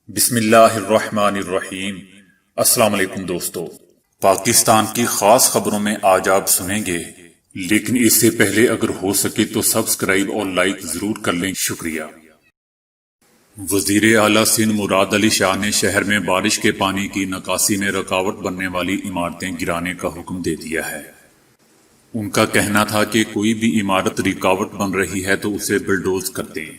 بسم اللہ الرحمن الرحیم۔ السلام علیکم دوستو، پاکستان کی خاص خبروں میں آج آپ سنیں گے، لیکن اس سے پہلے اگر ہو سکے تو سبسکرائب اور لائک ضرور کر لیں، شکریہ۔ وزیر اعلیٰ سندھ مراد علی شاہ نے شہر میں بارش کے پانی کی نکاسی میں رکاوٹ بننے والی عمارتیں گرانے کا حکم دے دیا ہے۔ ان کا کہنا تھا کہ کوئی بھی عمارت رکاوٹ بن رہی ہے تو اسے بلڈوز کر دیں۔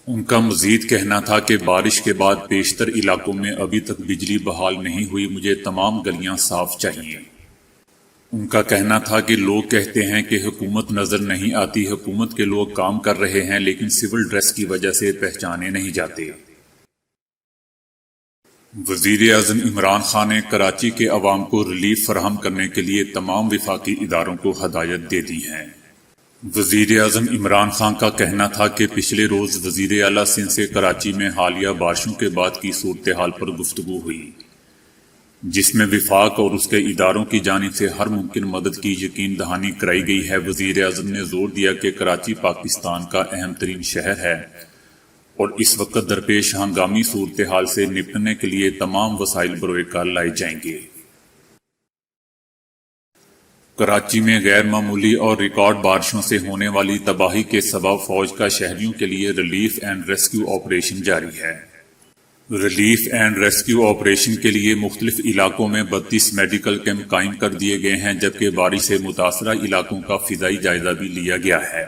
ان کا مزید کہنا تھا کہ بارش کے بعد بیشتر علاقوں میں ابھی تک بجلی بحال نہیں ہوئی، مجھے تمام گلیاں صاف چاہیے۔ ان کا کہنا تھا کہ لوگ کہتے ہیں کہ حکومت نظر نہیں آتی، حکومت کے لوگ کام کر رہے ہیں لیکن سول ڈریس کی وجہ سے پہچانے نہیں جاتے۔ وزیر اعظم عمران خان نے کراچی کے عوام کو ریلیف فراہم کرنے کے لیے تمام وفاقی اداروں کو ہدایت دے دی ہیں۔ وزیر اعظم عمران خان کا کہنا تھا کہ پچھلے روز وزیر اعلیٰ سندھ سے کراچی میں حالیہ بارشوں کے بعد کی صورتحال پر گفتگو ہوئی، جس میں وفاق اور اس کے اداروں کی جانب سے ہر ممکن مدد کی یقین دہانی کرائی گئی ہے۔ وزیر اعظم نے زور دیا کہ کراچی پاکستان کا اہم ترین شہر ہے اور اس وقت درپیش ہنگامی صورتحال سے نپٹنے کے لیے تمام وسائل بروئے کار لائے جائیں گے۔ کراچی میں غیر معمولی اور ریکارڈ بارشوں سے ہونے والی تباہی کے سبب فوج کا شہریوں کے لیے ریلیف اینڈ ریسکیو آپریشن جاری ہے۔ ریلیف اینڈ ریسکیو آپریشن کے لیے مختلف علاقوں میں 32 میڈیکل کیمپ قائم کر دیے گئے ہیں، جبکہ بارش سے متاثرہ علاقوں کا فضائی جائزہ بھی لیا گیا ہے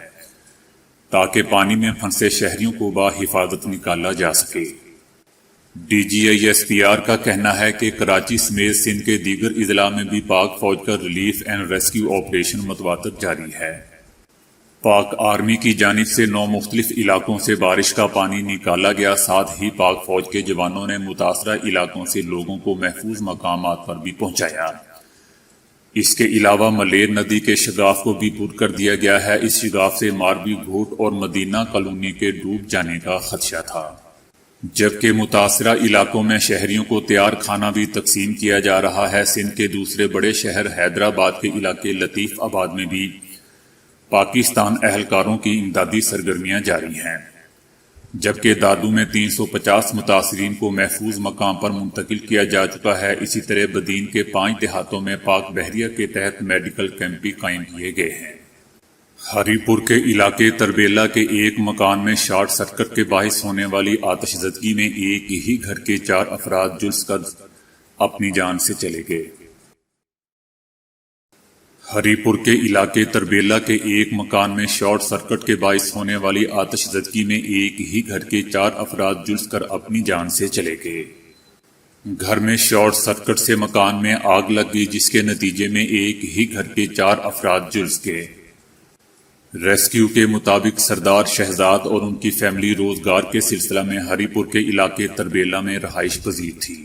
تاکہ پانی میں پھنسے شہریوں کو بحفاظت نکالا جا سکے۔ D G I S P R کا کہنا ہے کہ کراچی سمیت سندھ کے دیگر اضلاع میں بھی پاک فوج کا ریلیف اینڈ ریسکیو آپریشن متواتر جاری ہے۔ پاک آرمی کی جانب سے 9 مختلف علاقوں سے بارش کا پانی نکالا گیا، ساتھ ہی پاک فوج کے جوانوں نے متاثرہ علاقوں سے لوگوں کو محفوظ مقامات پر بھی پہنچایا۔ اس کے علاوہ ملیر ندی کے شگاف کو بھی پر کر دیا گیا ہے۔ اس شگاف سے ماروی گھوٹ اور مدینہ کالونی کے ڈوب جانے کا خدشہ تھا، جبکہ متاثرہ علاقوں میں شہریوں کو تیار کھانا بھی تقسیم کیا جا رہا ہے۔ سندھ کے دوسرے بڑے شہر حیدرآباد کے علاقے لطیف آباد میں بھی پاکستان اہلکاروں کی امدادی سرگرمیاں جاری ہیں، جبکہ دادو میں 350 متاثرین کو محفوظ مقام پر منتقل کیا جا چکا ہے۔ اسی طرح بدین کے 5 دیہاتوں میں پاک بحریہ کے تحت میڈیکل کیمپ بھی قائم کیے گئے ہیں۔ ہری پور کے علاقے تربیلا کے ایک مکان میں شارٹ سرکٹ کے باعث ہونے والی آتش زدگی میں ایک ہی گھر کے 4 افراد جلس کر اپنی جان سے چلے گئے۔ ہری پور کے علاقے تربیلا کے ایک مکان میں شارٹ سرکٹ کے باعث ہونے والی آتش زدگی میں ایک ہی گھر کے 4 افراد جلس کر اپنی جان سے چلے گئے۔ گھر میں شارٹ سرکٹ سے مکان میں آگ لگ گئی، جس کے نتیجے میں ایک ہی گھر کے 4 افراد جلس گئے۔ ریسکیو کے مطابق سردار شہزاد اور ان کی فیملی روزگار کے سلسلہ میں ہری پور کے علاقے تربیلا میں رہائش پذیر تھی۔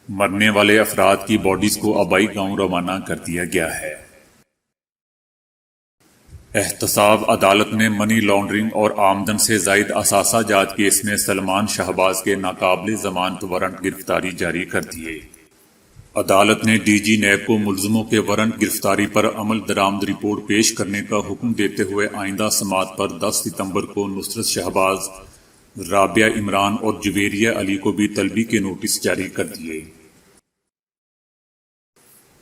مرنے والے افراد کی باڈیز کو آبائی گاؤں روانہ کر دیا گیا ہے۔ احتساب عدالت نے منی لانڈرنگ اور آمدن سے زائد اثاثہ جات کیس میں سلمان شہباز کے ناقابل ضمانت وارنٹ گرفتاری جاری کر دیے۔ عدالت نے ڈی جی نیب کو ملزموں کے وارنٹ گرفتاری پر عمل درآمد رپورٹ پیش کرنے کا حکم دیتے ہوئے آئندہ سماعت پر 10 ستمبر کو نصرت شہباز، رابعہ عمران اور جویریہ علی کو بھی طلبی کے نوٹس جاری کر دیے۔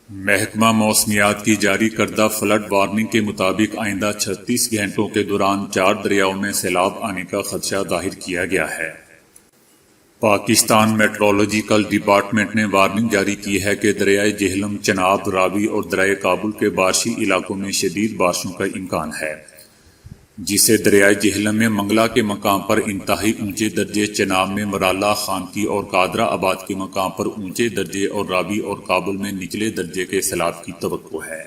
محکمہ موسمیات کی جاری کردہ فلڈ وارننگ کے مطابق آئندہ 36 گھنٹوں کے دوران 4 دریاؤں میں سیلاب آنے کا خدشہ ظاہر کیا گیا ہے۔ پاکستان میٹرولوجیکل ڈپارٹمنٹ نے وارننگ جاری کی ہے کہ دریائے جہلم، چناب، راوی اور دریائے کابل کے بارشی علاقوں میں شدید بارشوں کا امکان ہے، جسے دریائے جہلم میں منگلا کے مقام پر انتہائی اونچے درجے، چناب میں مرالہ، خانکی اور قادرہ آباد کے مقام پر اونچے درجے اور راوی اور کابل میں نچلے درجے کے سیلاب کی توقع ہے۔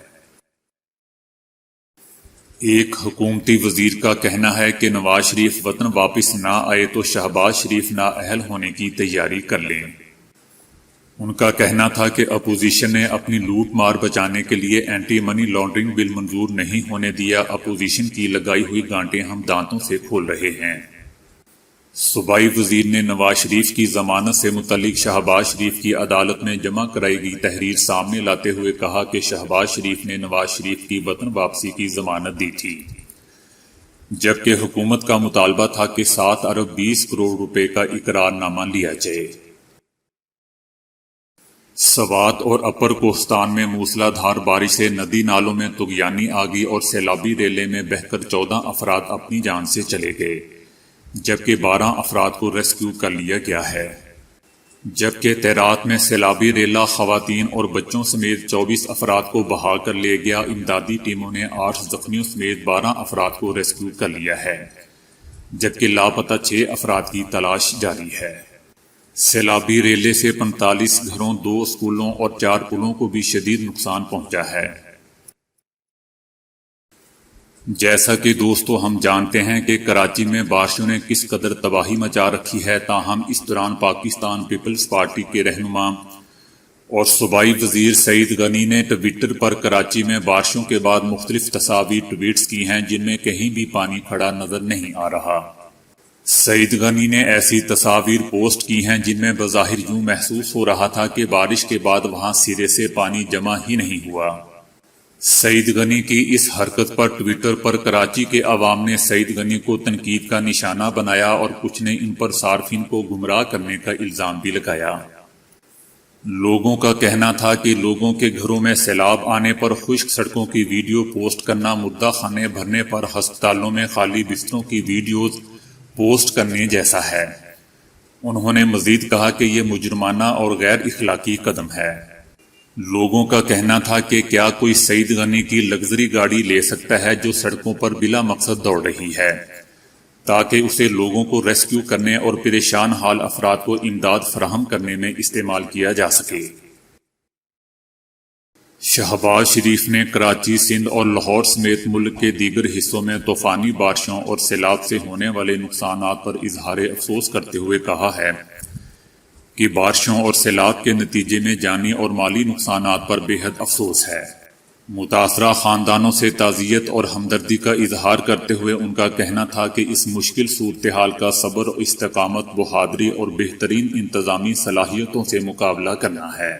ایک حکومتی وزیر کا کہنا ہے کہ نواز شریف وطن واپس نہ آئے تو شہباز شریف نااہل ہونے کی تیاری کر لیں۔ ان کا کہنا تھا کہ اپوزیشن نے اپنی لوٹ مار بچانے کے لیے اینٹی منی لانڈرنگ بل منظور نہیں ہونے دیا۔ اپوزیشن کی لگائی ہوئی گانٹیں ہم دانتوں سے کھول رہے ہیں۔ صوبائی وزیر نے نواز شریف کی ضمانت سے متعلق شہباز شریف کی عدالت میں جمع کرائی گئی تحریر سامنے لاتے ہوئے کہا کہ شہباز شریف نے نواز شریف کی وطن واپسی کی ضمانت دی تھی، جبکہ حکومت کا مطالبہ تھا کہ 7 ارب 20 کروڑ روپے کا اقرار نامہ لیا جائے۔ سوات اور اپر کوہستان میں موسلا دھار بارش سے ندی نالوں میں طغیانی آ گئی اور سیلابی ریلے میں بہہ کر 14 افراد اپنی جان سے چلے گئے، جبکہ 12 افراد کو ریسکیو کر لیا گیا ہے۔ جبکہ تیرات میں سیلابی ریلا خواتین اور بچوں سمیت 24 افراد کو بہا کر لے گیا۔ امدادی ٹیموں نے 8 زخمیوں سمیت 12 افراد کو ریسکیو کر لیا ہے، جبکہ لاپتہ 6 افراد کی تلاش جاری ہے۔ سیلابی ریلے سے 45 گھروں، 2 اسکولوں اور 4 پلوں کو بھی شدید نقصان پہنچا ہے۔ جیسا کہ دوستو ہم جانتے ہیں کہ کراچی میں بارشوں نے کس قدر تباہی مچا رکھی ہے، تاہم اس دوران پاکستان پیپلز پارٹی کے رہنما اور صوبائی وزیر سعید غنی نے ٹویٹر پر کراچی میں بارشوں کے بعد مختلف تصاویر ٹویٹس کی ہیں جن میں کہیں بھی پانی کھڑا نظر نہیں آ رہا۔ سعید غنی نے ایسی تصاویر پوسٹ کی ہیں جن میں بظاہر یوں محسوس ہو رہا تھا کہ بارش کے بعد وہاں سرے سے پانی جمع ہی نہیں ہوا۔ سعید غنی کی اس حرکت پر ٹویٹر پر کراچی کے عوام نے سعید غنی کو تنقید کا نشانہ بنایا اور کچھ نے ان پر صارفین کو گمراہ کرنے کا الزام بھی لگایا۔ لوگوں کا کہنا تھا کہ لوگوں کے گھروں میں سیلاب آنے پر خشک سڑکوں کی ویڈیو پوسٹ کرنا، مردہ خانے بھرنے پر ہسپتالوں میں خالی بستروں کی ویڈیوز پوسٹ کرنے جیسا ہے۔ انہوں نے مزید کہا کہ یہ مجرمانہ اور غیر اخلاقی قدم ہے۔ لوگوں کا کہنا تھا کہ کیا کوئی سعید غنی کی لگژری گاڑی لے سکتا ہے جو سڑکوں پر بلا مقصد دوڑ رہی ہے، تاکہ اسے لوگوں کو ریسکیو کرنے اور پریشان حال افراد کو امداد فراہم کرنے میں استعمال کیا جا سکے۔ شہباز شریف نے کراچی، سندھ اور لاہور سمیت ملک کے دیگر حصوں میں طوفانی بارشوں اور سیلاب سے ہونے والے نقصانات پر اظہار افسوس کرتے ہوئے کہا ہے کہ بارشوں اور سیلاب کے نتیجے میں جانی اور مالی نقصانات پر بے حد افسوس ہے۔ متاثرہ خاندانوں سے تعزیت اور ہمدردی کا اظہار کرتے ہوئے ان کا کہنا تھا کہ اس مشکل صورتحال کا صبر، استقامت، بہادری اور بہترین انتظامی صلاحیتوں سے مقابلہ کرنا ہے۔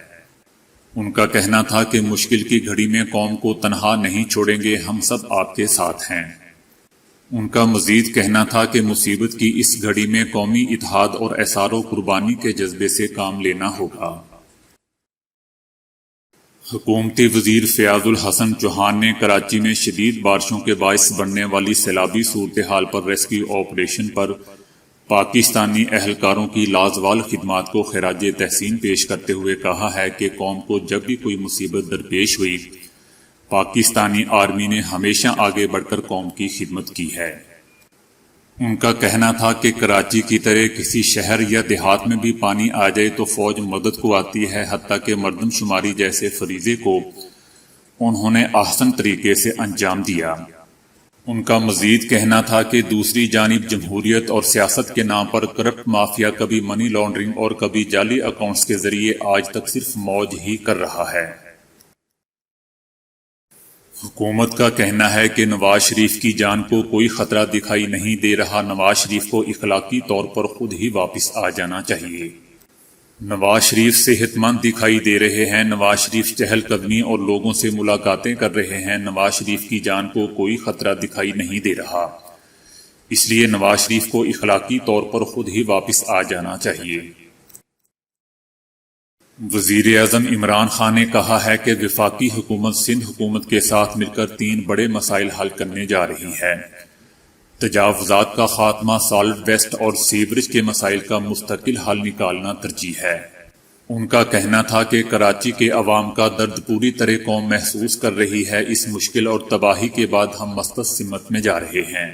ان کا کہنا تھا کہ مشکل کی گھڑی میں قوم کو تنہا نہیں چھوڑیں گے، ہم سب آپ کے ساتھ ہیں۔ ان کا مزید کہنا تھا کہ مصیبت کی اس گھڑی میں قومی اتحاد اور ایثار و قربانی کے جذبے سے کام لینا ہوگا۔ حکومتی وزیر فیاض الحسن چوہان نے کراچی میں شدید بارشوں کے باعث بڑھنے والی سیلابی صورتحال پر ریسکیو آپریشن پر پاکستانی اہلکاروں کی لازوال خدمات کو خراج تحسین پیش کرتے ہوئے کہا ہے کہ قوم کو جب بھی کوئی مصیبت درپیش ہوئی، پاکستانی آرمی نے ہمیشہ آگے بڑھ کر قوم کی خدمت کی ہے۔ ان کا کہنا تھا کہ کراچی کی طرح کسی شہر یا دیہات میں بھی پانی آ جائے تو فوج مدد کو آتی ہے، حتیٰ کہ مردم شماری جیسے فریضے کو انہوں نے احسن طریقے سے انجام دیا۔ ان کا مزید کہنا تھا کہ دوسری جانب جمہوریت اور سیاست کے نام پر کرپٹ مافیا کبھی منی لانڈرنگ اور کبھی جعلی اکاؤنٹس کے ذریعے آج تک صرف موج ہی کر رہا ہے۔ حکومت کا کہنا ہے کہ نواز شریف کی جان کو کوئی خطرہ دکھائی نہیں دے رہا، نواز شریف کو اخلاقی طور پر خود ہی واپس آ جانا چاہیے۔ نواز شریف صحت مند دکھائی دے رہے ہیں، نواز شریف چہل قدمی اور لوگوں سے ملاقاتیں کر رہے ہیں، نواز شریف کی جان کو کوئی خطرہ دکھائی نہیں دے رہا، اس لیے نواز شریف کو اخلاقی طور پر خود ہی واپس آ جانا چاہیے۔ وزیر اعظم عمران خان نے کہا ہے کہ وفاقی حکومت سندھ حکومت کے ساتھ مل کر 3 بڑے مسائل حل کرنے جا رہی ہے: تجاوزات کا خاتمہ، سالٹ ویسٹ اور سیوریج کے مسائل کا مستقل حل نکالنا ترجیح ہے۔ ان کا کہنا تھا کہ کراچی کے عوام کا درد پوری طرح قوم محسوس کر رہی ہے، اس مشکل اور تباہی کے بعد ہم مثبت سمت میں جا رہے ہیں۔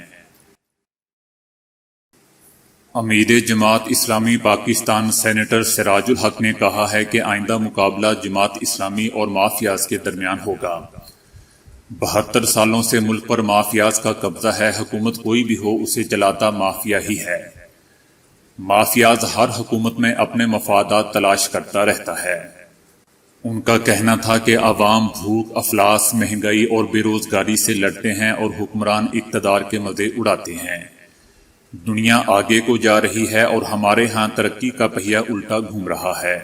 امیر جماعت اسلامی پاکستان سینیٹر سراج الحق نے کہا ہے کہ آئندہ مقابلہ جماعت اسلامی اور مافیاز کے درمیان ہوگا۔ 72 سالوں سے ملک پر مافیاز کا قبضہ ہے، حکومت کوئی بھی ہو اسے چلاتا مافیا ہی ہے۔ مافیاز ہر حکومت میں اپنے مفادات تلاش کرتا رہتا ہے۔ ان کا کہنا تھا کہ عوام بھوک، افلاس، مہنگائی اور بے روزگاری سے لڑتے ہیں اور حکمران اقتدار کے مزے اڑاتے ہیں۔ دنیا آگے کو جا رہی ہے اور ہمارے ہاں ترقی کا پہیہ الٹا گھوم رہا ہے۔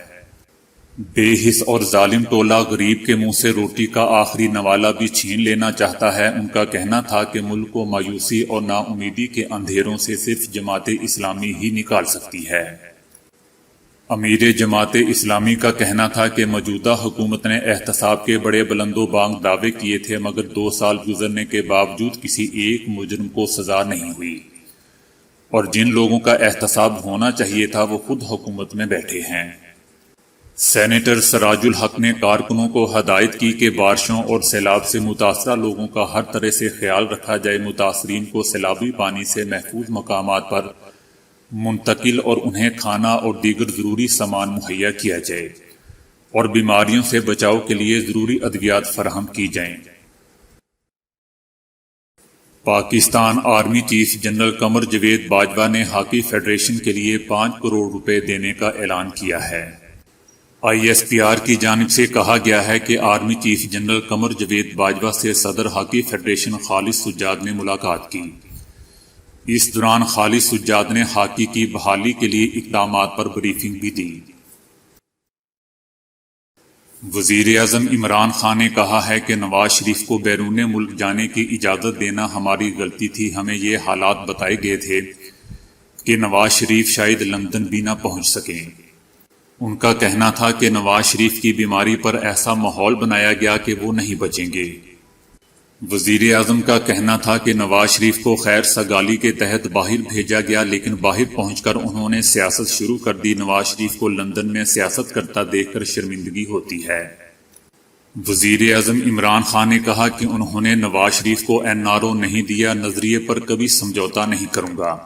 بے حس اور ظالم ٹولہ غریب کے منہ سے روٹی کا آخری نوالہ بھی چھین لینا چاہتا ہے۔ ان کا کہنا تھا کہ ملک کو مایوسی اور نا امیدی کے اندھیروں سے صرف جماعت اسلامی ہی نکال سکتی ہے۔ امیر جماعت اسلامی کا کہنا تھا کہ موجودہ حکومت نے احتساب کے بڑے بلند و بانگ دعوے کیے تھے، مگر 2 سال گزرنے کے باوجود کسی ایک مجرم کو سزا نہیں ہوئی، اور جن لوگوں کا احتساب ہونا چاہیے تھا وہ خود حکومت میں بیٹھے ہیں۔ سینیٹر سراج الحق نے کارکنوں کو ہدایت کی کہ بارشوں اور سیلاب سے متاثرہ لوگوں کا ہر طرح سے خیال رکھا جائے، متاثرین کو سیلابی پانی سے محفوظ مقامات پر منتقل اور انہیں کھانا اور دیگر ضروری سامان مہیا کیا جائے، اور بیماریوں سے بچاؤ کے لیے ضروری ادویات فراہم کی جائیں۔ Pakistan army chief general Qamar Javed Bajwa نے ہاکی فیڈریشن کے لیے 5 کروڑ روپے دینے کا اعلان کیا ہے۔ ISPR کی جانب سے کہا گیا ہے کہ army chief general Qamar Javed Bajwa سے صدر ہاکی فیڈریشن خالد سجاد نے ملاقات کی۔ اس دوران خالد سجاد نے ہاکی کی بحالی کے لیے اقدامات پر بریفنگ بھی دی۔ وزیر اعظم عمران خان نے کہا ہے کہ نواز شریف کو بیرون ملک جانے کی اجازت دینا ہماری غلطی تھی۔ ہمیں یہ حالات بتائے گئے تھے کہ نواز شریف شاید لندن بھی نہ پہنچ سکیں۔ ان کا کہنا تھا کہ نواز شریف کی بیماری پر ایسا ماحول بنایا گیا کہ وہ نہیں بچیں گے۔ وزیر اعظم کا کہنا تھا کہ نواز شریف کو خیر سگالی کے تحت باہر بھیجا گیا، لیکن باہر پہنچ کر انہوں نے سیاست شروع کر دی۔ نواز شریف کو لندن میں سیاست کرتا دیکھ کر شرمندگی ہوتی ہے۔ وزیر اعظم عمران خان نے کہا کہ انہوں نے نواز شریف کو NRO نہیں دیا۔ نظریے پر کبھی سمجھوتا نہیں کروں گا،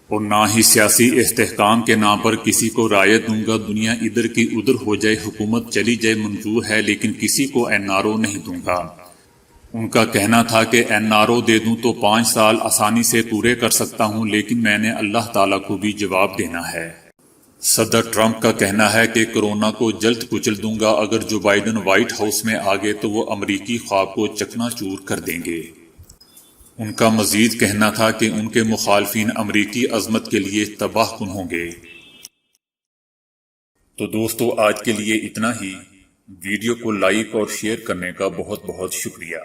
اور نہ ہی سیاسی استحکام کے نام پر کسی کو رعایت دوں گا۔ دنیا ادھر کی ادھر ہو جائے، حکومت چلی جائے، منظور ہے، لیکن کسی کو NRO نہیں دوں گا۔ ان کا کہنا تھا کہ NRO دے دوں تو 5 سال آسانی سے پورے کر سکتا ہوں، لیکن میں نے اللہ تعالیٰ کو بھی جواب دینا ہے۔ صدر ٹرمپ کا کہنا ہے کہ کورونا کو جلد کچل دوں گا۔ اگر جو بائیڈن وائٹ ہاؤس میں آ گئے تو وہ امریکی خواب کو چکنا چور کر دیں گے۔ ان کا مزید کہنا تھا کہ ان کے مخالفین امریکی عظمت کے لیے تباہ کن ہوں گے۔ تو دوستو، آج کے لیے اتنا ہی۔ ویڈیو کو لائک اور شیئر کرنے کا بہت بہت شکریہ۔